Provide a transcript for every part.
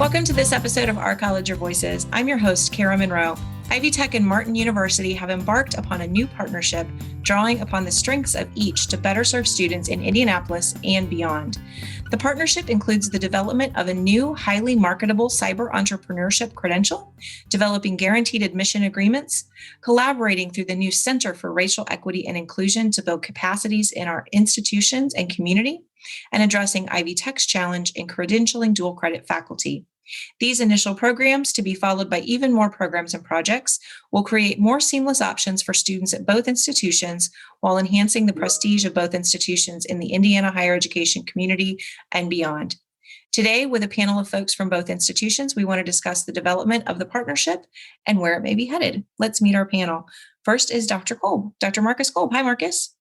Welcome to this episode of Our College Your Voices. I'm your host, Kara Monroe. Ivy Tech and Martin University have embarked upon a new partnership, drawing upon the strengths of each to better serve students in Indianapolis and beyond. The partnership includes the development of a new, highly marketable cyber entrepreneurship credential, developing guaranteed admission agreements, collaborating through the new Center for Racial Equity and Inclusion to build capacities in our institutions and community, and addressing Ivy Tech's challenge in credentialing dual credit faculty. These initial programs, to be followed by even more programs and projects, will create more seamless options for students at both institutions while enhancing the prestige of both institutions in the Indiana higher education community and beyond. Today, with a panel of folks from both institutions, we want to discuss the development of the partnership and where it may be headed. Let's meet our panel. First is Dr. Kolb, Dr. Marcus Kolb. Hi, Marcus.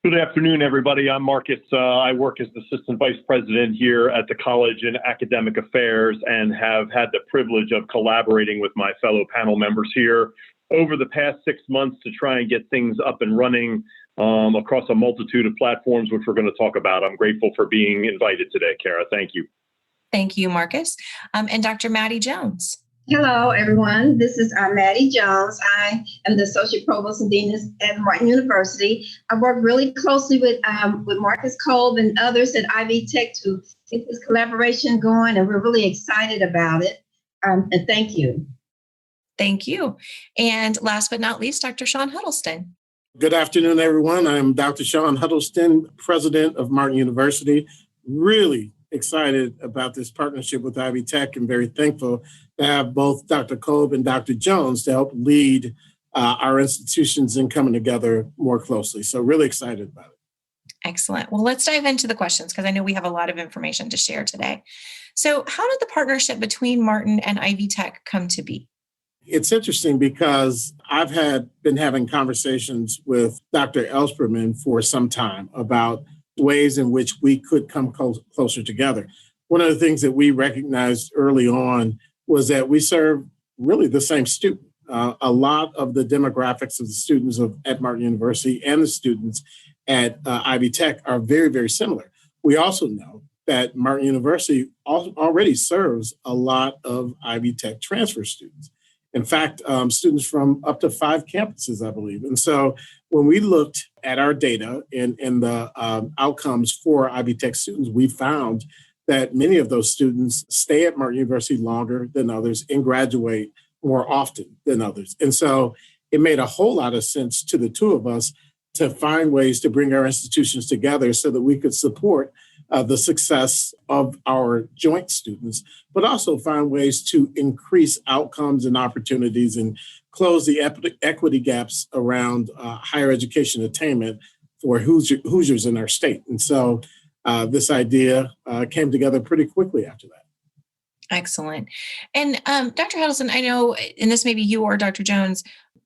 Good afternoon, everybody. I'm Marcus. I work as the Assistant Vice President here at the College in Academic Affairs and have had the privilege of collaborating with my fellow panel members here over the past 6 months to try and get things up and running across a multitude of platforms, which we're going to talk about. I'm grateful for being invited today, Kara. Thank you. Thank you, Marcus. And Dr. Maddie Jones. Hello, everyone. This is Maddie Jones. I am the Associate Provost and Dean at Martin University. I work really closely with Marcus Kolb and others at Ivy Tech to get this collaboration going, and we're really excited about it. And thank you. Thank you. And last but not least, Dr. Sean Huddleston. Good afternoon, everyone. I'm Dr. Sean Huddleston, President of Martin University. Really excited about this partnership with Ivy Tech and very thankful to have both Dr. Kolb and Dr. Jones to help lead our institutions in coming together more closely. So really excited about it. Excellent. Well, let's dive into the questions because I know we have a lot of information to share today. So how did the partnership between Martin and Ivy Tech come to be? It's interesting because I've been having conversations with Dr. Ellspermann for some time about ways in which we could come closer together. One of the things that we recognized early on was that we serve really the same student. A lot of the demographics of the students at Martin University and the students at Ivy Tech are very, very similar. We also know that Martin University already serves a lot of Ivy Tech transfer students. In fact, students from up to 5 campuses, I believe. And so when we looked at our data and the outcomes for Ivy Tech students, we found that many of those students stay at Martin University longer than others and graduate more often than others. And so it made a whole lot of sense to the two of us to find ways to bring our institutions together so that we could support the success of our joint students, but also find ways to increase outcomes and opportunities and close the equity gaps around higher education attainment for Hoosiers in our state. And so this idea came together pretty quickly after that. Excellent. And Dr. Huddleston, I know, and this may be you or Dr. Jones,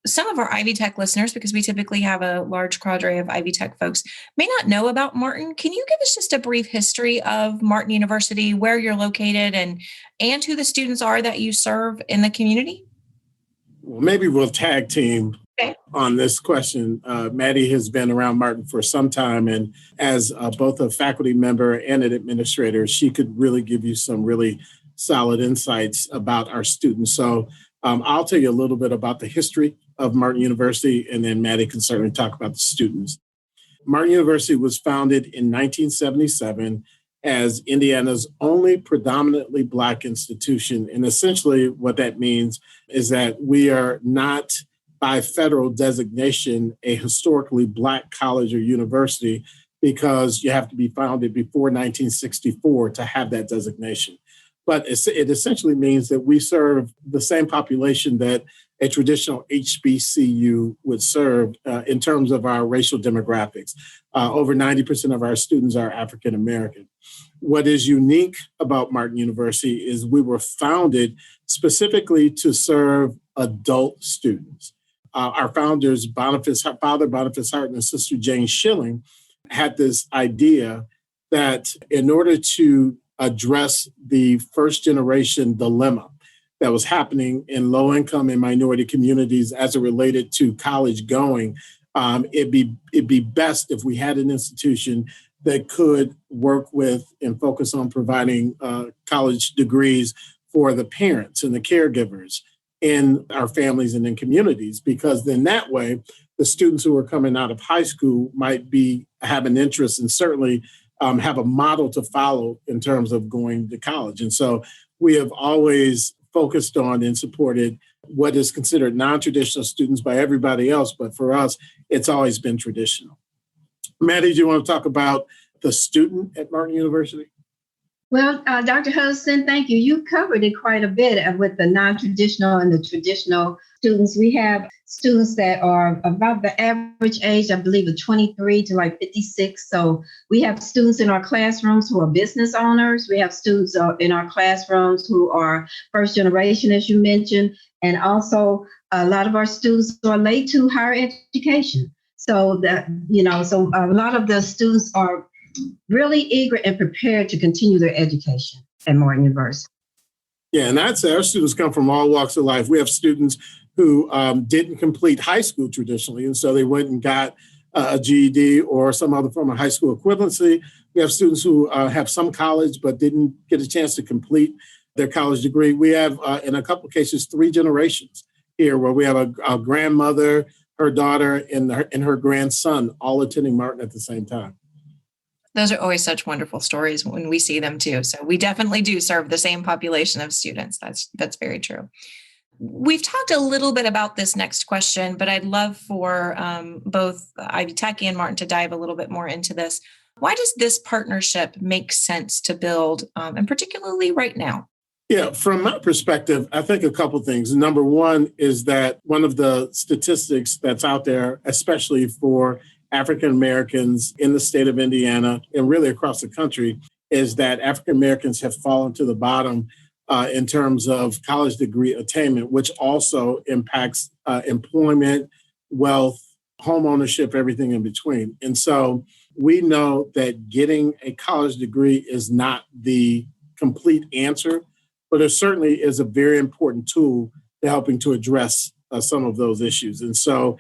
some of our Ivy Tech listeners, because we typically have a large cadre of Ivy Tech folks, may not know about Martin. Can you give us just a brief history of Martin University, where you're located, and who the students are that you serve in the community? Well, maybe we'll tag team on this question. Mattie has been around Martin for some time, and as both a faculty member and an administrator, she could really give you some really solid insights about our students. So I'll tell you a little bit about the history of Martin University, and then Mattie can certainly talk about the students. Martin University was founded in 1977 as Indiana's only predominantly Black institution. And essentially what that means is that we are not, by federal designation, a historically Black college or university, because you have to be founded before 1964 to have that designation. But it essentially means that we serve the same population that a traditional HBCU would serve in terms of our racial demographics. Over 90% of our students are African American. What is unique about Martin University is we were founded specifically to serve adult students. Our founders, Father Boniface Hart and Sister Jane Schilling, had this idea that in order to address the first generation dilemma that was happening in low income and minority communities as it related to college going, it'd be best if we had an institution that could work with and focus on providing college degrees for the parents and the caregivers in our families and in communities, because then that way, the students who are coming out of high school might have an interest and certainly have a model to follow in terms of going to college. And so we have always focused on and supported what is considered non-traditional students by everybody else, but for us, it's always been traditional. Maddie, do you want to talk about the student at Martin University? Well, Dr. Huddleston, thank you. You covered it quite a bit with the non-traditional and the traditional students. We have students that are about the average age, I believe, of 23 to like 56. So we have students in our classrooms who are business owners. We have students in our classrooms who are first generation, as you mentioned. And also a lot of our students are late to higher education. So so a lot of the students are really eager and prepared to continue their education at Martin University. Yeah, and I'd say our students come from all walks of life. We have students who didn't complete high school traditionally, and so they went and got a GED or some other form of high school equivalency. We have students who have some college but didn't get a chance to complete their college degree. We have, in a couple of cases, 3 generations here, where we have a grandmother, her daughter, and her grandson all attending Martin at the same time. Those are always such wonderful stories when we see them too. So we definitely do serve the same population of students. That's very true. We've talked a little bit about this next question, but I'd love for both Ivy Tech and Martin to dive a little bit more into this. Why does this partnership make sense to build, and particularly right now? Yeah, from my perspective, I think a couple things. Number one is that one of the statistics that's out there, especially for African Americans in the state of Indiana and really across the country, is that African Americans have fallen to the bottom in terms of college degree attainment, which also impacts employment, wealth, home ownership, everything in between. And so we know that getting a college degree is not the complete answer, but it certainly is a very important tool to helping to address some of those issues. And so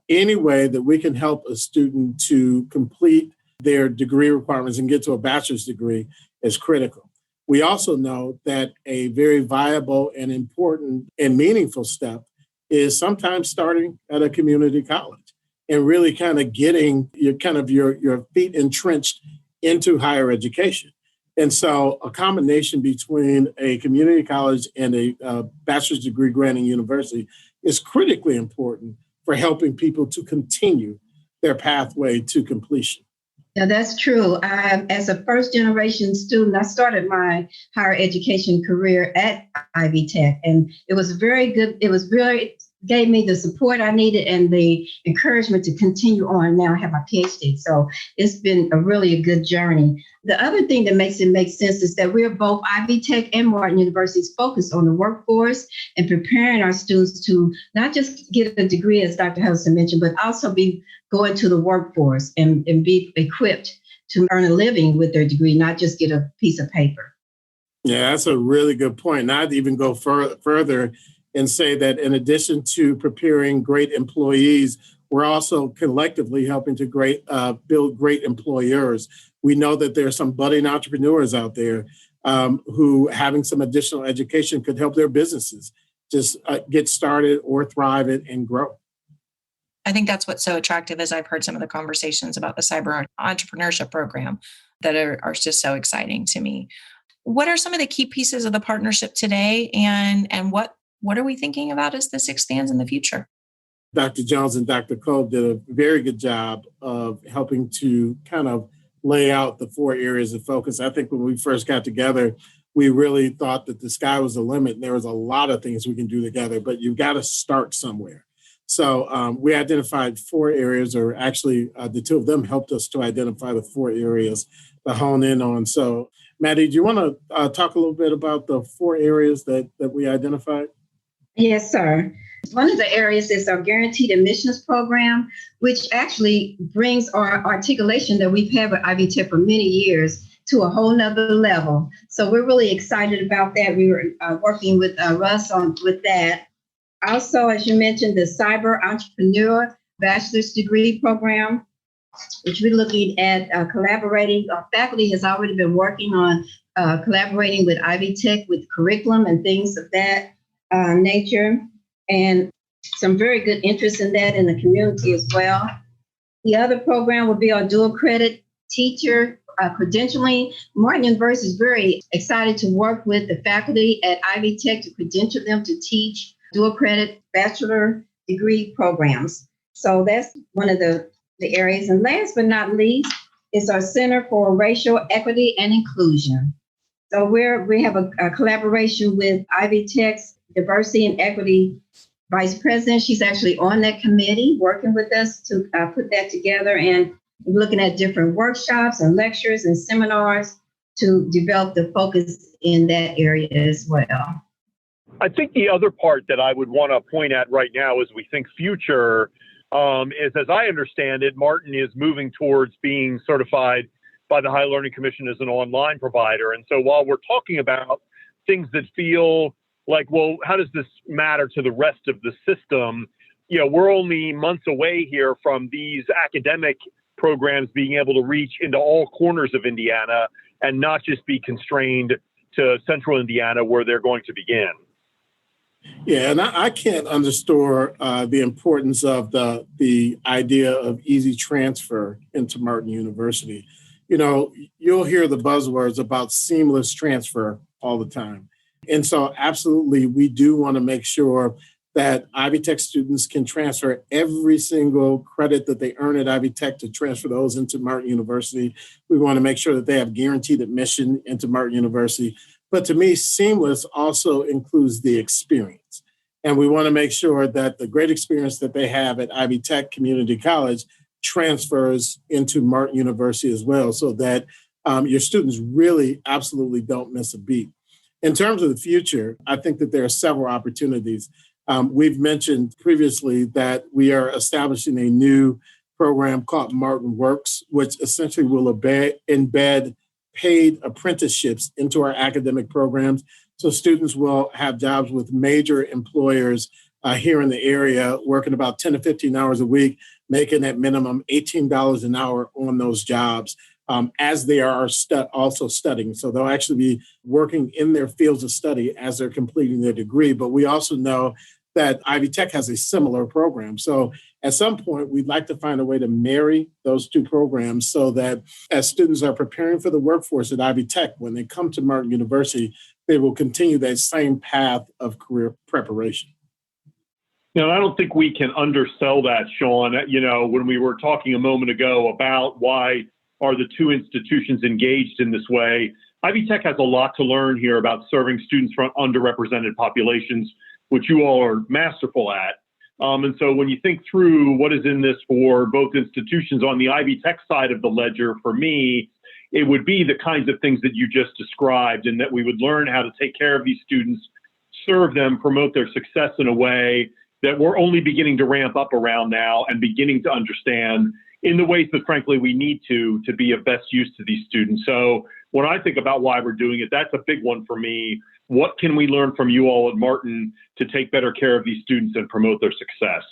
any way that we can help a student to complete their degree requirements and get to a bachelor's degree is critical. We also know that a very viable and important and meaningful step is sometimes starting at a community college and really kind of getting your feet entrenched into higher education. And so a combination between a community college and a bachelor's degree granting university is critically important for helping people to continue their pathway to completion. Yeah, that's true. As a first generation student, I started my higher education career at Ivy Tech, and it was very good. Gave me the support I needed and the encouragement to continue on. Now I have my PhD. So it's been a good journey. The other thing that makes it make sense is that we're both Ivy Tech and Martin University's focused on the workforce and preparing our students to not just get a degree, as Dr. Huddleston mentioned, but also go into the workforce and be equipped to earn a living with their degree, not just get a piece of paper. Yeah, that's a really good point. And I'd even go further and say that in addition to preparing great employees, we're also collectively helping to build great employers. We know that there are some budding entrepreneurs out there who having some additional education could help their businesses just get started or thrive and grow. I think that's what's so attractive as I've heard some of the conversations about the cyber entrepreneurship program that are just so exciting to me. What are some of the key pieces of the partnership today, and what are we thinking about as this expands in the future? Dr. Jones and Dr. Kolb did a very good job of helping to kind of lay out the 4 areas of focus. I think when we first got together, we really thought that the sky was the limit and there was a lot of things we can do together, but you've got to start somewhere. So we identified 4 areas, or actually the 2 of them helped us to identify the 4 areas to hone in on. So Maddie, do you want to talk a little bit about the 4 areas that we identified? Yes, sir. One of the areas is our guaranteed admissions program, which actually brings our articulation that we've had with Ivy Tech for many years to a whole nother level. So we're really excited about that. We were working with Russ with that. Also, as you mentioned, the cyber entrepreneur bachelor's degree program, which we're looking at collaborating. Our faculty has already been working on collaborating with Ivy Tech with curriculum and things of that nature. And some very good interest in that in the community as well. The other program will be our dual credit teacher credentialing. Martin University is very excited to work with the faculty at Ivy Tech to credential them to teach dual credit bachelor degree programs. So that's one of the areas. And last but not least is our Center for Racial Equity and Inclusion. So we have a collaboration with Ivy Tech's Diversity and Equity Vice President. She's actually on that committee working with us to put that together, and looking at different workshops and lectures and seminars to develop the focus in that area as well. I think the other part that I would want to point at right now as we think future is, as I understand it, Martin is moving towards being certified by the Higher Learning Commission as an online provider. And so while we're talking about things that feel like, well, how does this matter to the rest of the system? You know, we're only months away here from these academic programs being able to reach into all corners of Indiana and not just be constrained to central Indiana where they're going to begin. Yeah, and I can't underscore the importance of the idea of easy transfer into Martin University. You know, you'll hear the buzzwords about seamless transfer all the time. And so absolutely, we do want to make sure that Ivy Tech students can transfer every single credit that they earn at Ivy Tech to transfer those into Martin University. We want to make sure that they have guaranteed admission into Martin University. But to me, seamless also includes the experience. And we want to make sure that the great experience that they have at Ivy Tech Community College transfers into Martin University as well, so that your students really absolutely don't miss a beat. In terms of the future, I think that there are several opportunities. We've mentioned previously that we are establishing a new program called Martin Works, which essentially will embed paid apprenticeships into our academic programs. So students will have jobs with major employers here in the area, working about 10 to 15 hours a week, making at minimum $18 an hour on those jobs as they are also studying. So they'll actually be working in their fields of study as they're completing their degree. But we also know that Ivy Tech has a similar program. So at some point, we'd like to find a way to marry those two programs so that as students are preparing for the workforce at Ivy Tech, when they come to Martin University, they will continue that same path of career preparation. You know, I don't think we can undersell that, Sean. You know, when we were talking a moment ago about why are the two institutions engaged in this way, Ivy Tech has a lot to learn here about serving students from underrepresented populations, which you all are masterful at. And so when you think through what is in this for both institutions on the Ivy Tech side of the ledger, for me, it would be the kinds of things that you just described, and that we would learn how to take care of these students, serve them, promote their success in a way that we're only beginning to ramp up around now and beginning to understand in the ways that, frankly, we need to be of best use to these students. So when I think about why we're doing it, that's a big one for me. What can we learn from you all at Martin to take better care of these students and promote their success?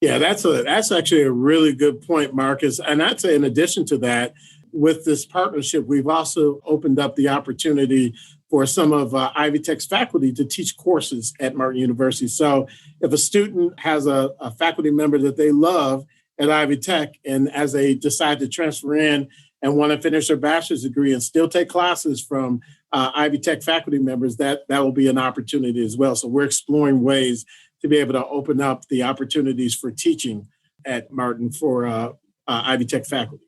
Yeah, that's actually a really good point, Marcus. And I'd say in addition to that, with this partnership, we've also opened up the opportunity for some of Ivy Tech's faculty to teach courses at Martin University. So if a student has a faculty member that they love at Ivy Tech, and as they decide to transfer in and want to finish their bachelor's degree and still take classes from Ivy Tech faculty members, that will be an opportunity as well. So we're exploring ways to be able to open up the opportunities for teaching at Martin for Ivy Tech faculty.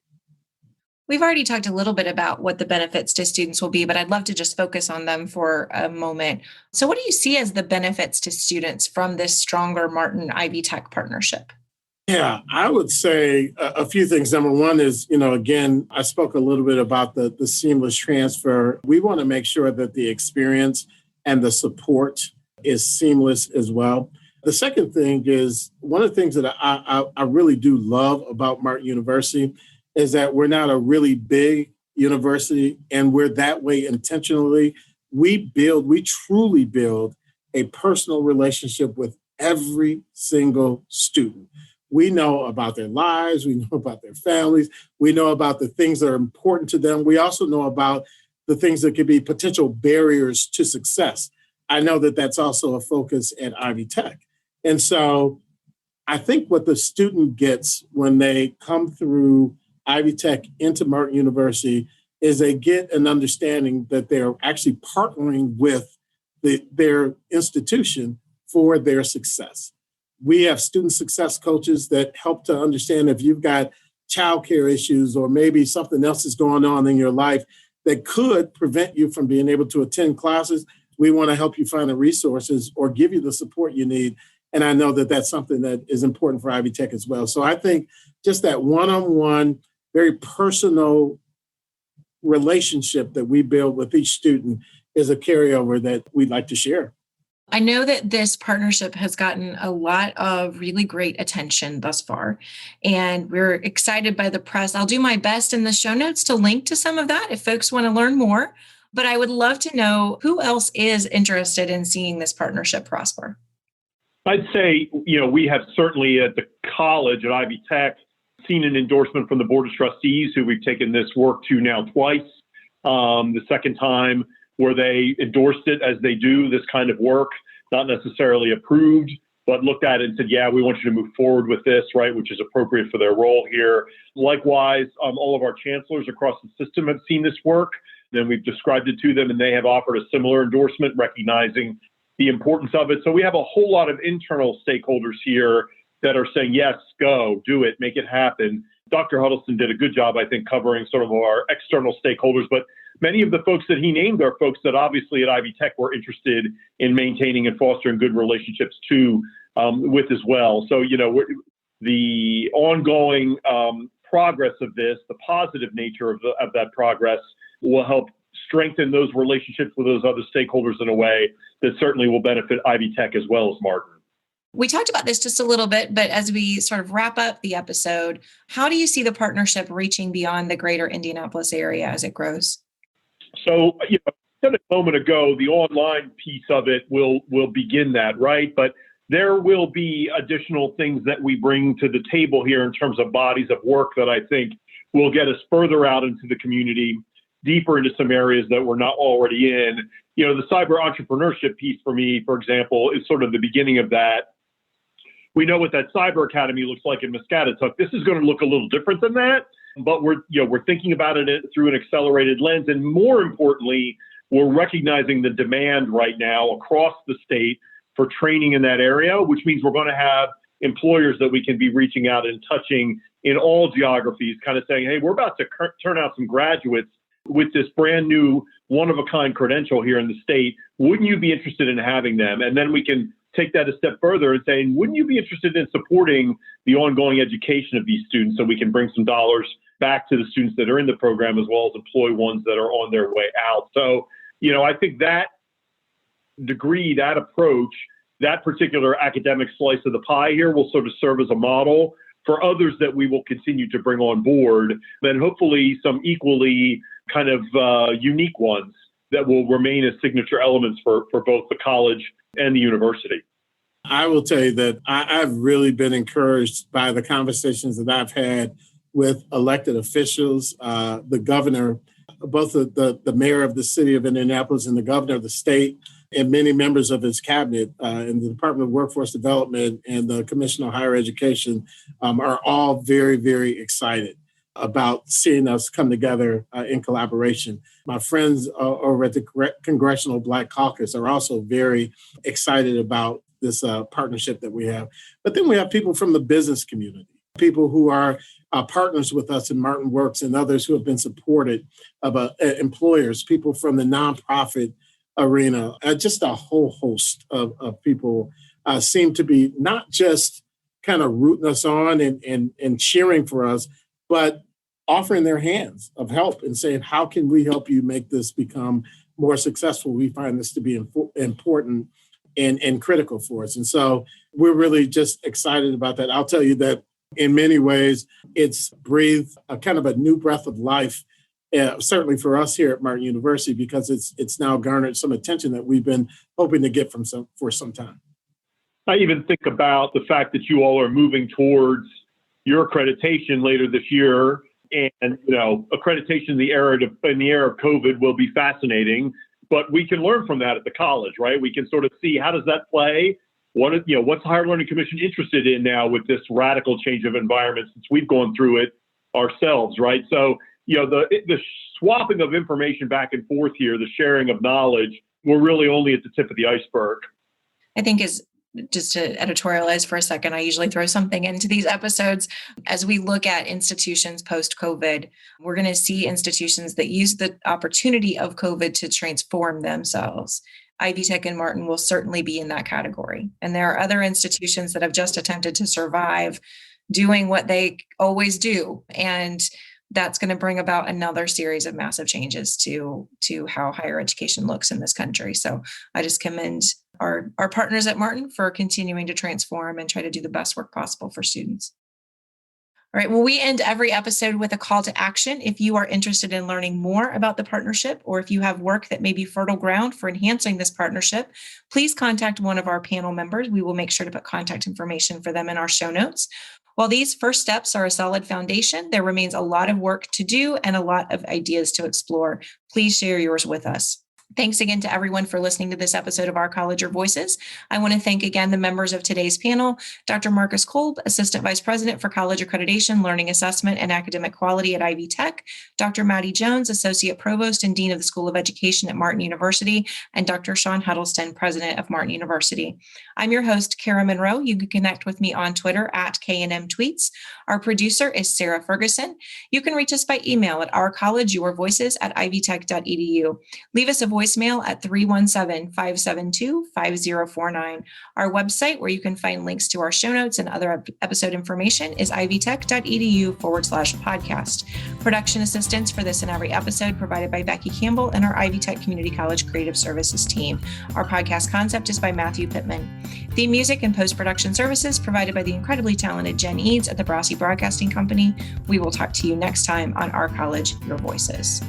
We've already talked a little bit about what the benefits to students will be, but I'd love to just focus on them for a moment. So what do you see as the benefits to students from this stronger Martin Ivy Tech partnership? Yeah, I would say a few things. Number one is, again, I spoke a little bit about the seamless transfer. We want to make sure that the experience and the support is seamless as well. The second thing is, one of the things that I really do love about Martin University is that we're not a really big university, and we're that way intentionally. We truly build a personal relationship with every single student. We know about their lives. We know about their families. We know about the things that are important to them. We also know about the things that could be potential barriers to success. I know that that's also a focus at Ivy Tech. And so I think what the student gets when they come through Ivy Tech into Martin University is they get an understanding that they're actually partnering with their institution for their success. We have student success coaches that help to understand if you've got childcare issues or maybe something else is going on in your life that could prevent you from being able to attend classes. We want to help you find the resources or give you the support you need. And I know that that's something that is important for Ivy Tech as well. So I think just that one-on-one, very personal relationship that we build with each student is a carryover that we'd like to share. I know that this partnership has gotten a lot of really great attention thus far, and we're excited by the press. I'll do my best in the show notes to link to some of that if folks want to learn more. But I would love to know who else is interested in seeing this partnership prosper. I'd say, we have certainly at the college at Ivy Tech seen an endorsement from the Board of Trustees, who we've taken this work to now twice. The second time where they endorsed it as they do this kind of work, not necessarily approved, but looked at it and said, yeah, we want you to move forward with this, right, which is appropriate for their role here. Likewise, all of our chancellors across the system have seen this work. Then we've described it to them, and they have offered a similar endorsement, recognizing the importance of it. So we have a whole lot of internal stakeholders here that are saying, yes, go, do it, make it happen. Dr. Huddleston did a good job, I think, covering sort of our external stakeholders, but many of the folks that he named are folks that obviously at Ivy Tech were interested in maintaining and fostering good relationships too, with as well. So, the ongoing progress of this, the positive nature of that progress will help strengthen those relationships with those other stakeholders in a way that certainly will benefit Ivy Tech as well as Martin. We talked about this just a little bit, but as we sort of wrap up the episode, how do you see the partnership reaching beyond the greater Indianapolis area as it grows? So, I said a moment ago, the online piece of it will begin that, right? But there will be additional things that we bring to the table here in terms of bodies of work that I think will get us further out into the community, deeper into some areas that we're not already in. The cyber entrepreneurship piece for me, for example, is sort of the beginning of that. We know what that cyber academy looks like in Muscatatuck. This is going to look a little different than that, but we're thinking about it through an accelerated lens. And more importantly, we're recognizing the demand right now across the state for training in that area, which means we're going to have employers that we can be reaching out and touching in all geographies, kind of saying, hey, we're about to turn out some graduates with this brand new one-of-a-kind credential here in the state. Wouldn't you be interested in having them? And then we can take that a step further and saying, wouldn't you be interested in supporting the ongoing education of these students so we can bring some dollars back to the students that are in the program as well as employ ones that are on their way out? So, I think that degree, that approach, that particular academic slice of the pie here will sort of serve as a model for others that we will continue to bring on board, then hopefully some equally kind of unique ones that will remain as signature elements for both the college and the university. I will tell you that I've really been encouraged by the conversations that I've had with elected officials, the governor, both the mayor of the city of Indianapolis and the governor of the state, and many members of his cabinet in the Department of Workforce Development and the Commission on Higher Education are all very, very excited about seeing us come together in collaboration. My friends over at the Congressional Black Caucus are also very excited about this partnership that we have. But then we have people from the business community, people who are partners with us in Martin Works and others who have been supported of employers, people from the nonprofit arena, just a whole host of people seem to be not just kind of rooting us on and cheering for us, but offering their hands of help and saying, how can we help you make this become more successful? We find this to be important and critical for us. And so we're really just excited about that. I'll tell you that in many ways, it's breathed a kind of a new breath of life, certainly for us here at Martin University, because it's now garnered some attention that we've been hoping to get for some time. I even think about the fact that you all are moving towards your accreditation later this year. And, accreditation in the era of COVID will be fascinating, but we can learn from that at the college, right? We can sort of see, how does that play? What's the Higher Learning Commission interested in now with this radical change of environment, since we've gone through it ourselves, right? So, the swapping of information back and forth here, the sharing of knowledge, we're really only at the tip of the iceberg. I think just to editorialize for a second, I usually throw something into these episodes. As we look at institutions post-COVID, we're going to see institutions that use the opportunity of COVID to transform themselves. Ivy Tech and Martin will certainly be in that category. And there are other institutions that have just attempted to survive doing what they always do. And that's going to bring about another series of massive changes to how higher education looks in this country. So I just commend our partners at Martin for continuing to transform and try to do the best work possible for students. All right. Well, we end every episode with a call to action. If you are interested in learning more about the partnership, or if you have work that may be fertile ground for enhancing this partnership, please contact one of our panel members. We will make sure to put contact information for them in our show notes. While these first steps are a solid foundation, there remains a lot of work to do and a lot of ideas to explore. Please share yours with us. Thanks again to everyone for listening to this episode of Our College, Your Voices. I want to thank again the members of today's panel, Dr. Marcus Kolb, Assistant Vice President for College Accreditation, Learning Assessment, and Academic Quality at Ivy Tech, Dr. Maddie Jones, Associate Provost and Dean of the School of Education at Martin University, and Dr. Sean Huddleston, President of Martin University. I'm your host, Kara Monroe. You can connect with me on Twitter at KNM Tweets. Our producer is Sarah Ferguson. You can reach us by email at ourcollegeyourvoices@ivytech.edu. Leave us a voicemail at 317-572-5049. Our website, where you can find links to our show notes and other episode information, is ivytech.edu/podcast. Production assistance for this and every episode provided by Becky Campbell and our Ivy Tech Community College Creative Services team. Our podcast concept is by Matthew Pittman. Theme music and post-production services provided by the incredibly talented Jen Eads at the Brassie Broadcasting Company. We will talk to you next time on Our College, Your Voices.